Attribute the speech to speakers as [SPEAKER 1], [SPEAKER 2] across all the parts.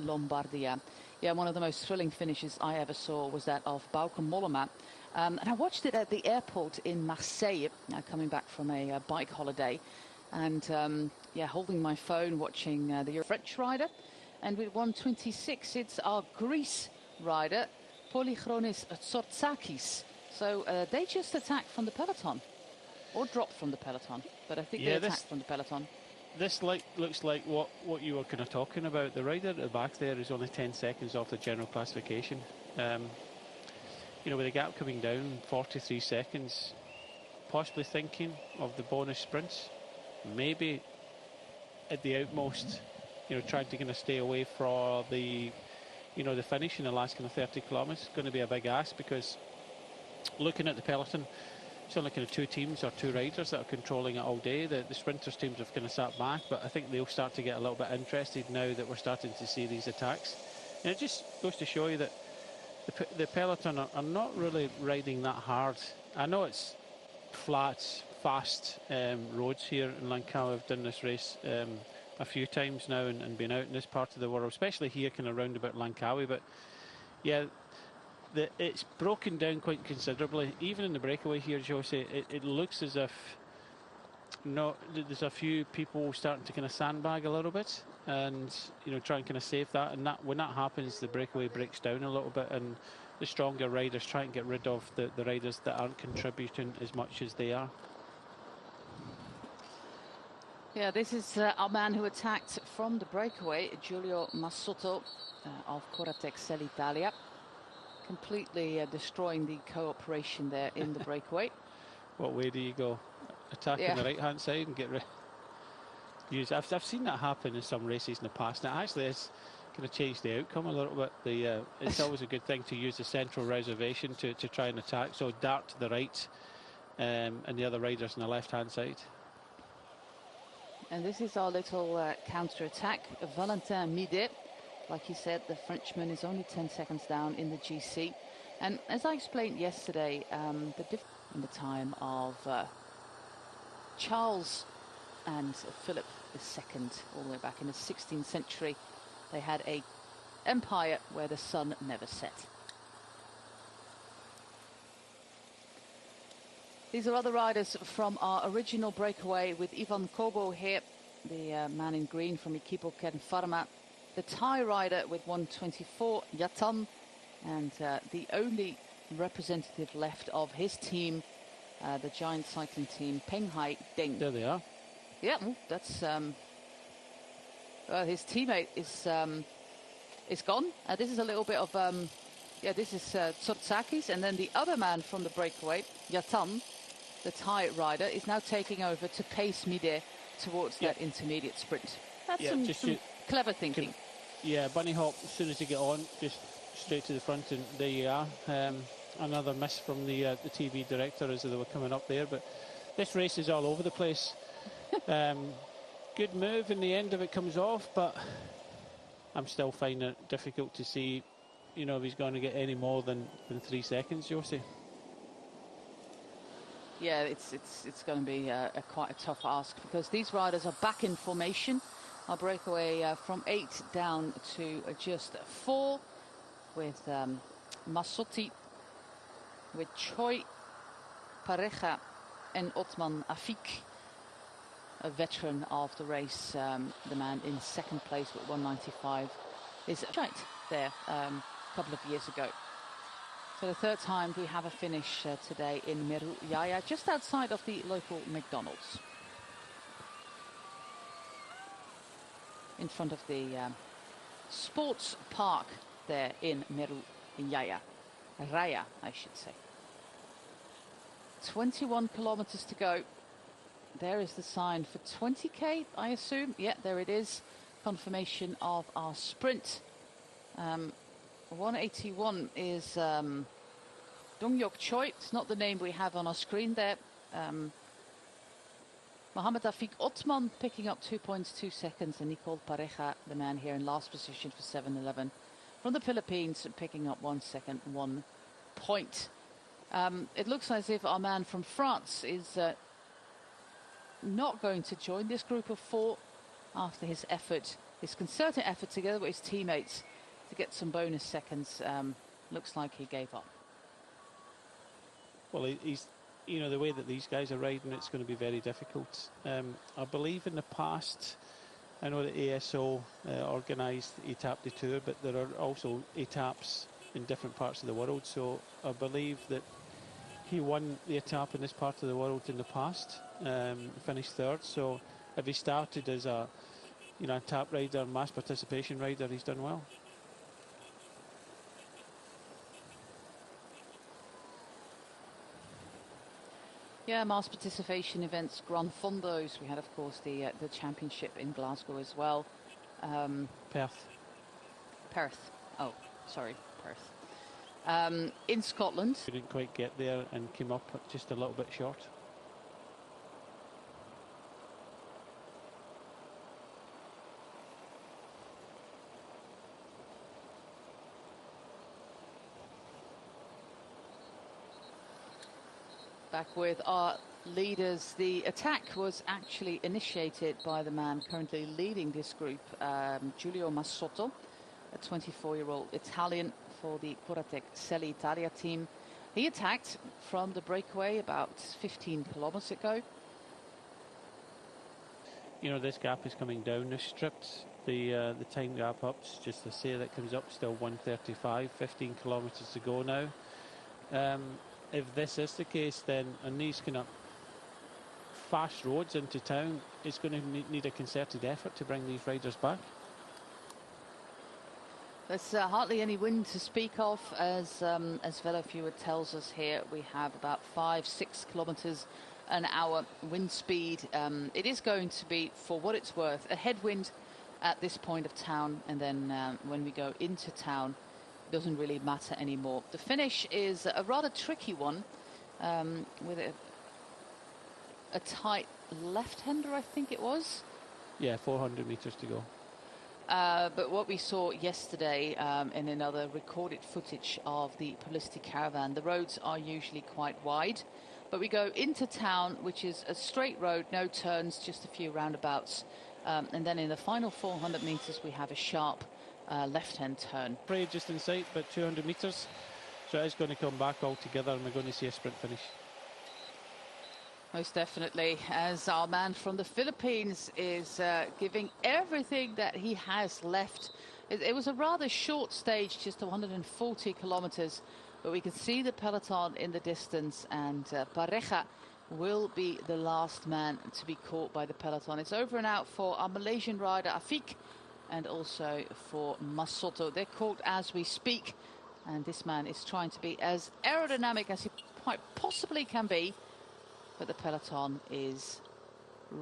[SPEAKER 1] Lombardia. Yeah, one of the most thrilling finishes I ever saw was that of Bauke Mollema. And I watched it at the airport in Marseille, coming back from a bike holiday. And yeah, holding my phone, watching the French rider. And with 1:26, it's our Greece rider, Polychronis Tsortsakis. So they just attacked from the peloton, or dropped from the peloton. But I think they attacked from the peloton.
[SPEAKER 2] This looks like what you were kind of talking about. The rider at the back there is only 10 seconds off the general classification. You know, with the gap coming down 43 seconds, possibly thinking of the bonus sprints, maybe at the outmost, you know, trying to kind of stay away from the, you know, the finish in the last kind of 30 kilometres. It's going to be a big ask, because looking at the peloton, it's only kind of two teams or two riders that are controlling it all day. The sprinters teams have kind of sat back, but I think they'll start to get a little bit interested now that we're starting to see these attacks. And it just goes to show you that the peloton are not really riding that hard. I know it's flat, fast roads here in Langkawi. I've done this race a few times now and been out in this part of the world, especially here kind of round about Langkawi. But yeah, it's broken down quite considerably. Even in the breakaway here, Jose, it looks as if there's a few people starting to kind of sandbag a little bit, and you know, try and kind of save that. And when that happens, the breakaway breaks down a little bit, and the stronger riders try and get rid of the riders that aren't contributing as much as they are.
[SPEAKER 1] Yeah, this is our man who attacked from the breakaway, Giulio Massotto of Corratec Italia. Completely destroying the cooperation there in the breakaway.
[SPEAKER 2] What way do you go? Attack on the right-hand side and get rid. I've seen that happen in some races in the past, and it actually has kind of changed the outcome a little bit. It's always a good thing to use the central reservation to try and attack. So dart to the right, and the other riders on the left-hand side.
[SPEAKER 1] And this is our little counter-attack. Valentin Midet. Like you said, the Frenchman is only 10 seconds down in the GC. And as I explained yesterday, the difference in the time of Charles and Philip II, all the way back in the 16th century, they had an empire where the sun never set. These are other riders from our original breakaway with Ivan Kobo here, the man in green from Equipo Kern Pharma. The Thai rider with 1:24, Yatan, and the only representative left of his team, the giant cycling team, Peng Hai Deng.
[SPEAKER 2] There they are.
[SPEAKER 1] Yeah, that's his teammate is gone. This is a little bit of this is Tsortsakis, and then the other man from the breakaway, Yatan, the Thai rider, is now taking over to pace Midet towards that intermediate sprint. That's some clever thinking.
[SPEAKER 2] Bunny hop as soon as you get on, just straight to the front, and there you are. Another miss from the TV director as they were coming up there. But this race is all over the place. Good move, and the end of it comes off, but I'm still finding it difficult to see, you know, if he's going to get any more than 3 seconds, Josie.
[SPEAKER 1] Yeah, it's going to be quite a tough ask, because these riders are back in formation. Our breakaway from 8 down to just 4, with Massotti, with Choi, Pareja and Otman Afik, a veteran of the race. The man in second place with 195 is right there a couple of years ago. So the third time we have a finish today in Meru Jaya, just outside of the local McDonald's, in front of the sports park there in Meru Jaya, Raya, I should say. 21 kilometers to go. There is the sign for 20k, I assume. Yeah, there it is. Confirmation of our sprint. 181 is Dongyok Choi. It's not the name we have on our screen there. Mohamed Afik Otman picking up 2.2 seconds, and Nicole Pareja, the man here in last position for 7:11 from the Philippines, picking up 1 second, 1 point. It looks as if our man from France is not going to join this group of 4 after his his concerted effort together with his teammates to get some bonus seconds. Looks like he gave up.
[SPEAKER 2] Well, he's, you know, the way that these guys are riding, it's going to be very difficult. I believe in the past, I know that ASO organised Étape du Tour, but there are also étapes in different parts of the world. So I believe that he won the étape in this part of the world in the past, finished third. So if he started as a, you know, a tap rider, mass participation rider, he's done well.
[SPEAKER 1] Yeah, mass participation events, Grand Fondos. We had, of course, the championship in Glasgow as well.
[SPEAKER 2] Perth.
[SPEAKER 1] Perth. Oh, sorry, Perth. In Scotland.
[SPEAKER 2] He didn't quite get there and came up just a little bit short.
[SPEAKER 1] Back with our leaders. The attack was actually initiated by the man currently leading this group, Giulio Massotto, a 24-year-old Italian for the Corratec Selle Italia team. He attacked from the breakaway about 15 kilometers ago.
[SPEAKER 2] You know, this gap is coming down. This stripped the time gap up. Just to say that comes up still 1:35, 15 kilometers to go now. If this is the case, then on these kind of fast roads into town, it's going to need a concerted effort to bring these riders back.
[SPEAKER 1] There's hardly any wind to speak of, as VeloViewer tells us here. We have about 5-6 kilometers an hour wind speed. It is going to be, for what it's worth, a headwind at this point of town, and then when we go into town, doesn't really matter anymore. The finish is a rather tricky one, with a tight left-hander, I think it was.
[SPEAKER 2] Yeah, 400 meters to go.
[SPEAKER 1] But what we saw yesterday in another recorded footage of the publicity caravan, the roads are usually quite wide, but we go into town, which is a straight road, no turns, just a few roundabouts, and then in the final 400 meters we have a sharp left-hand turn.
[SPEAKER 2] Afraid just in sight, but 200 meters, so it's going to come back all together and we're going to see a sprint finish.
[SPEAKER 1] Most definitely, as our man from the Philippines is giving everything that he has left. It was a rather short stage, just 140 kilometers, but we can see the peloton in the distance, and Pareja will be the last man to be caught by the peloton. It's over and out for our Malaysian rider Afik, and also for Massotto. They're caught as we speak, and this man is trying to be as aerodynamic as he quite possibly can be, but the peloton is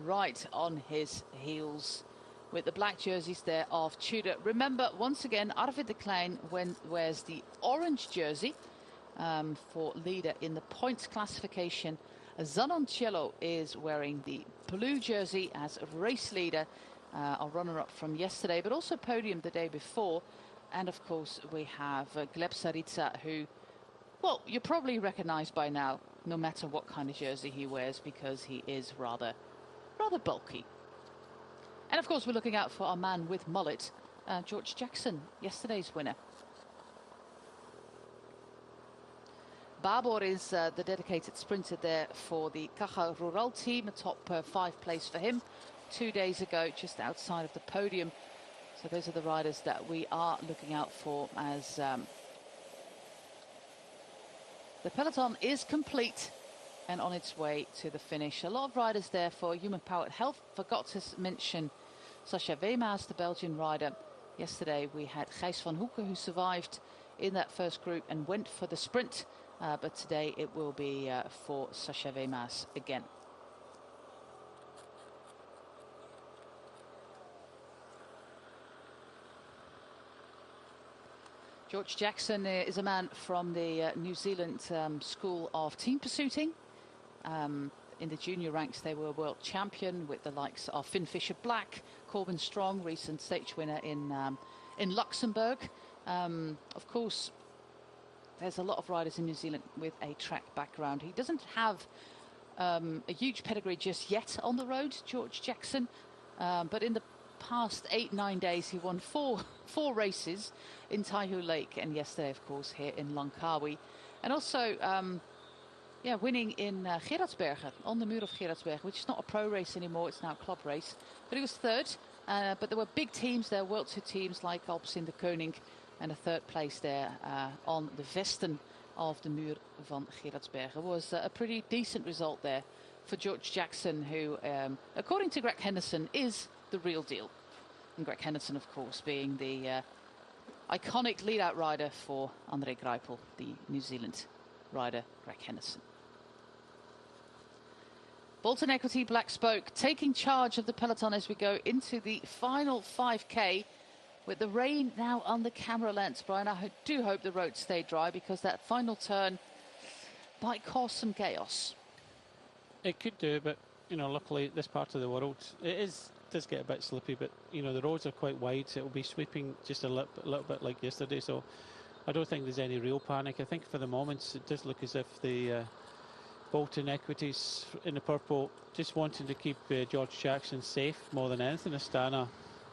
[SPEAKER 1] right on his heels with the black jerseys there of Tudor. Remember, once again, Arvid de Klein wears the orange jersey for leader in the points classification. Zanoncello is wearing the blue jersey as a race leader, our runner-up from yesterday, but also podium the day before. And of course we have Gleb Saritsa, who, well, you probably recognize by now, no matter what kind of jersey he wears, because he is rather bulky. And of course we're looking out for our man with mullet, George Jackson, yesterday's winner. Babor is the dedicated sprinter there for the Caja Rural team, a top 5 place for him 2 days ago, just outside of the podium. So those are the riders that we are looking out for, as the peloton is complete and on its way to the finish. A lot of riders there for Human Powered Health. Forgot to mention Sascha Weemaes, the Belgian rider. Yesterday we had Gijs van Hoeken, who survived in that first group and went for the sprint. But today it will be for Sascha Weemaes again. George Jackson is a man from the New Zealand School of Team Pursuiting. In the junior ranks they were world champion with the likes of Finn Fisher-Black, Corbin Strong, recent stage winner in Luxembourg. Of course, there's a lot of riders in New Zealand with a track background. He doesn't have a huge pedigree just yet on the road, George Jackson, but in the past 8-9 days, he won four races in Taihu Lake, and yesterday, of course, here in Langkawi. And also, yeah, winning in Gerardsbergen, on the Muur of Gerardsbergen, which is not a pro race anymore, it's now a club race. But he was third, but there were big teams there, World Tour teams like Alpes in de Koning, and a third place there on the Westen of the Muur van Gerardsbergen. Was a pretty decent result there for George Jackson, who, according to Greg Henderson, is the real deal. And Greg Henderson, of course, being the iconic lead-out rider for André Greipel, the New Zealand rider, Greg Henderson. Bolton Equity Black Spoke taking charge of the peloton as we go into the final 5K. With the rain now on the camera lens, Brian, I do hope the roads stay dry, because that final turn might cause some chaos.
[SPEAKER 2] It could do, but, you know, luckily this part of the world, does get a bit slippy, but, you know, the roads are quite wide, so it'll be sweeping just a little bit like yesterday, so I don't think there's any real panic. I think for the moment it does look as if the Bolton Equities in the purple just wanting to keep George Jackson safe more than anything, Astana,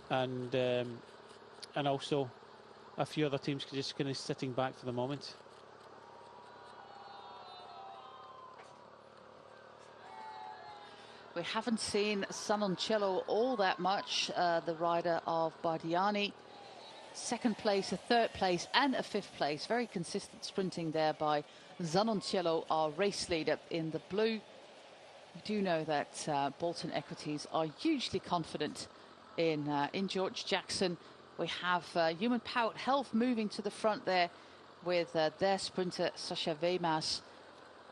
[SPEAKER 2] and also a few other teams just kind of sitting back for the moment.
[SPEAKER 1] We haven't seen Sanoncello all that much, the rider of Bardiani. Second place, a third place and a fifth place. Very consistent sprinting there by Zanoncello, our race leader in the blue. We do know that Bolton Equities are hugely confident in George Jackson. We have Human Powered Health moving to the front there with their sprinter Sascha Weemas.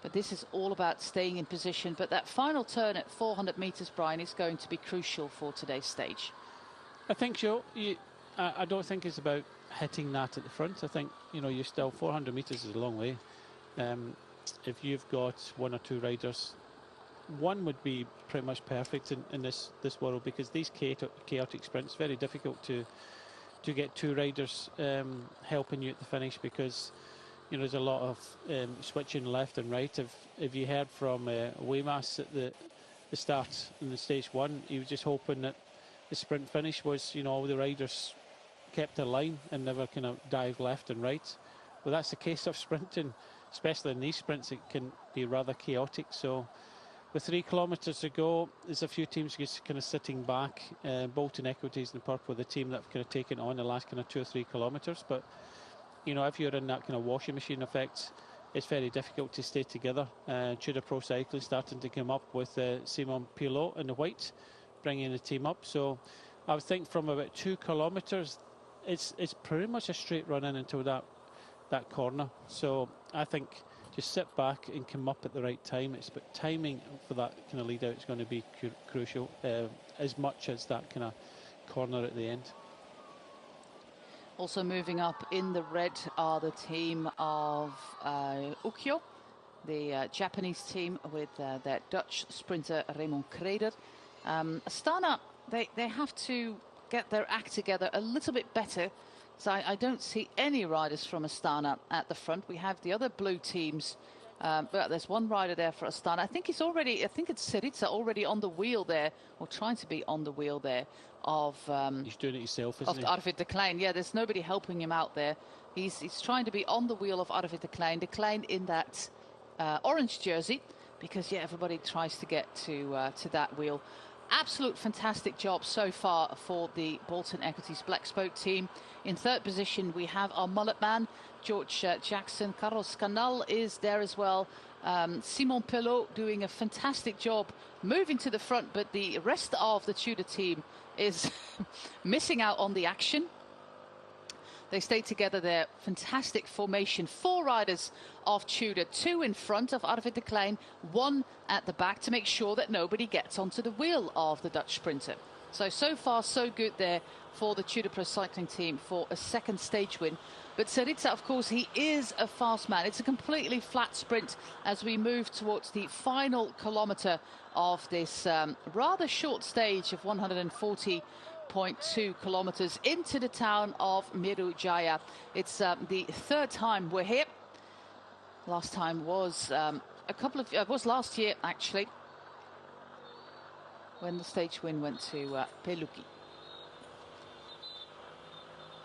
[SPEAKER 1] But this is all about staying in position. But that final turn at 400 meters, Brian, is going to be crucial for today's stage.
[SPEAKER 2] I think so. I don't think it's about hitting that at the front. I think, you know, you're still 400 meters is a long way. If you've got one or two riders, one would be pretty much perfect in this world, because these chaotic sprints, very difficult to get two riders helping you at the finish, because, you know, there's a lot of switching left and right. If you heard from Weemas at the start in the stage one, he was just hoping that the sprint finish was, you know, all the riders kept their line and never kind of dive left and right. Well, that's the case of sprinting, especially in these sprints. It can be rather chaotic. So with 3 kilometres to go, there's a few teams just kind of sitting back. Bolton Equities in the purple, the team that have kind of taken on the last kind of 2 or 3 kilometres. But, you know, if you're in that kind of washing machine effect, it's very difficult to stay together. Tudor Pro Cycling starting to come up with Simon Pilot in the white, bringing the team up. So I would think from about 2 kilometres, it's pretty much a straight run in until that corner. So I think just sit back and come up at the right time. It's about timing for that kind of lead out is going to be crucial, as much as that kind of corner at the end.
[SPEAKER 1] Also moving up in the red are the team of Ukyo, the Japanese team with their Dutch sprinter Raymond Kreder. Astana, they have to get their act together a little bit better. So I don't see any riders from Astana at the front. We have the other blue teams, but there's one rider there for Astana. I think it's Syriza already on the wheel there, or trying to be on the wheel there of...
[SPEAKER 2] He's doing it himself, isn't he?
[SPEAKER 1] Of Arvid de Klein. Yeah, there's nobody helping him out there. He's trying to be on the wheel of Arvid de Klein. De Klein in that orange jersey, because, yeah, everybody tries to get to that wheel. Absolute fantastic job so far for the Bolton Equities Black Spoke team. In third position, we have our mullet man, George Jackson. Carlos Canal is there as well. Simon Pilot doing a fantastic job moving to the front, but the rest of the Tudor team is missing out on the action. They stay together there. Fantastic formation. 4 riders of Tudor, 2 in front of Arvid de Klein, 1 at the back to make sure that nobody gets onto the wheel of the Dutch sprinter. So far, so good there for the Tudor Pro Cycling team for a second stage win. But Syriza, of course, he is a fast man. It's a completely flat sprint as we move towards the final kilometre of this rather short stage of 140.2 kilometres into the town of Miru Jaya. It's the third time we're here. Last time was was last year, actually, when the stage win went to Peluki.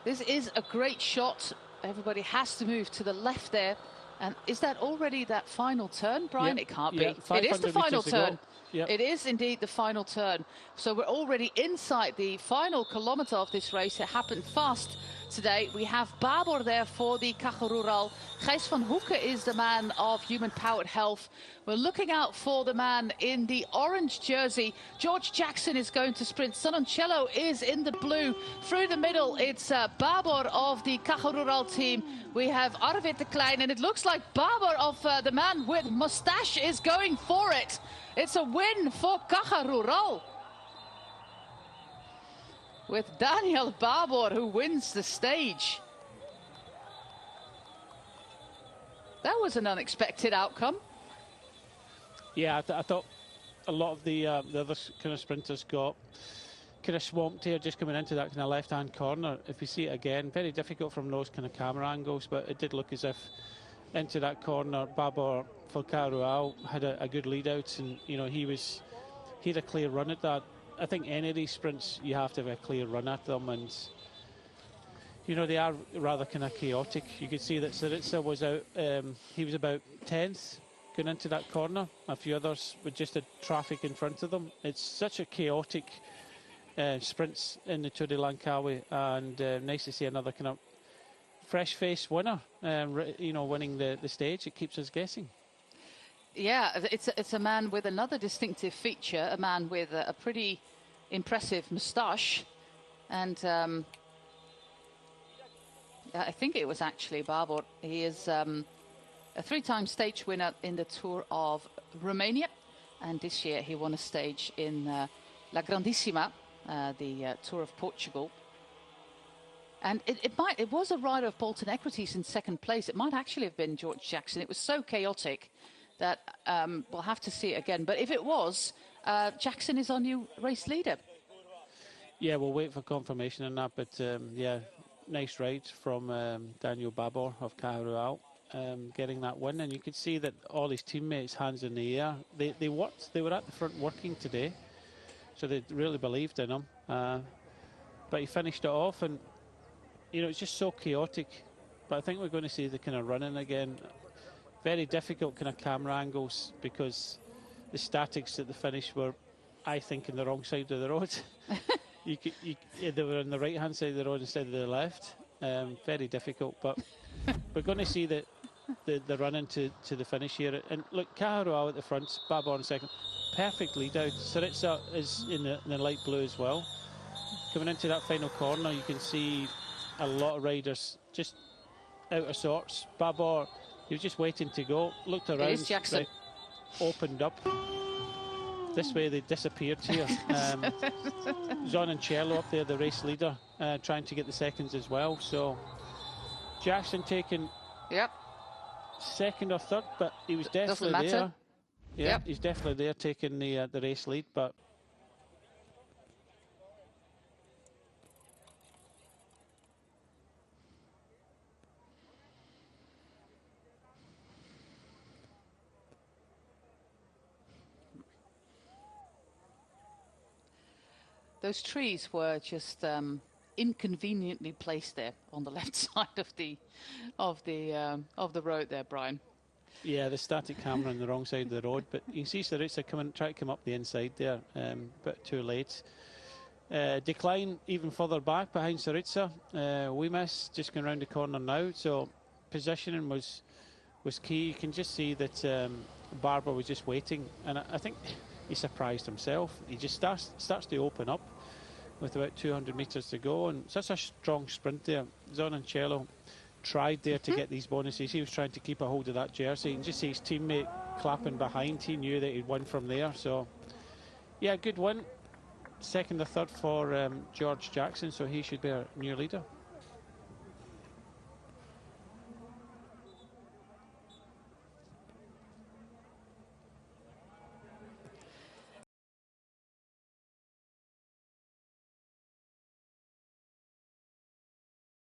[SPEAKER 1] This is a great shot. Everybody has to move to the left there. And is that already that final turn, Brian?
[SPEAKER 2] Yep.
[SPEAKER 1] It can't
[SPEAKER 2] Yep.
[SPEAKER 1] be. It is the final turn.
[SPEAKER 2] Yep.
[SPEAKER 1] It is indeed the final turn. So we're already inside the final kilometre of this race. It happened fast today. We have Babor there for the Caja Rural. Gijs van Hoeken is the man of human-powered health. We're looking out for the man in the orange jersey. George Jackson is going to sprint. Sononcello is in the blue. Through the middle, it's Babor of the Caja Rural team. We have Arvid de Klein, and it looks like Babor of the man with moustache is going for it. It's a win for Caja Rural, with Daniel Babor, who wins the stage. That was an unexpected outcome.
[SPEAKER 2] Yeah, I thought a lot of the other kind of sprinters got kind of swamped here, just coming into that kind of left-hand corner. If you see it again, very difficult from those kind of camera angles, but it did look as if into that corner, Babor for Caja Rural had a good lead out, and you know he had a clear run at that. I think any of these sprints you have to have a clear run at them, and you know they are rather kind of chaotic. You could see that Syriza was out, he was about 10th going into that corner. A few others with just the traffic in front of them. It's such a chaotic sprints in the Tour de Langkawi, and nice to see another kind of fresh-faced winner, you know, winning the stage. It keeps us guessing.
[SPEAKER 1] Yeah, it's a man with another distinctive feature, a man with a pretty impressive moustache, and I think it was actually Babor. He is a 3-time stage winner in the Tour of Romania, and this year he won a stage in La Grandissima, the Tour of Portugal. And it was a rider of Bolton Equities in second place. It might actually have been George Jackson. It was so chaotic that we'll have to see it again. But if it was, Jackson is our new race leader.
[SPEAKER 2] Yeah, we'll wait for confirmation on that. But yeah, nice ride from Daniel Babor of Caja Rural, getting that win. And you could see that all his teammates, hands in the air. They worked. They were at the front working today, so they really believed in him. But he finished it off, and you know it's just so chaotic. But I think we're going to see the kind of running again. Very difficult kind of camera angles because the statics at the finish were, I think, on the wrong side of the road. They were on the right-hand side of the road instead of the left. Very difficult, but we're going to see the run into the finish here. And look, Caja Rural at the front, Babor in second. Perfect lead out. Syriza is in the light blue as well. Coming into that final corner, you can see a lot of riders just out of sorts. Babor, he was just waiting to go. Looked around. It is
[SPEAKER 1] Jackson.
[SPEAKER 2] Opened up. This way they disappeared here. Sononcello up there, the race leader, trying to get the seconds as well. So Jackson taking second or third, but he was definitely there. Yeah, he's definitely there taking the race lead, but
[SPEAKER 1] those trees were just inconveniently placed there on the left side of the road there, Brian.
[SPEAKER 2] Yeah, the static camera on the wrong side of the road, but you can see Syriza try to come up the inside there, but too late. Decline even further back behind Syriza. We miss just going around the corner now, so positioning was key. You can just see that Babor was just waiting, and I think he surprised himself. He just starts to open up with about 200 metres to go, and such a strong sprint there. Sononcello tried there to get these bonuses. He was trying to keep a hold of that jersey, and just see his teammate clapping behind. He knew that he'd won from there. So yeah, good win. Second or third for George Jackson, so he should be our new leader.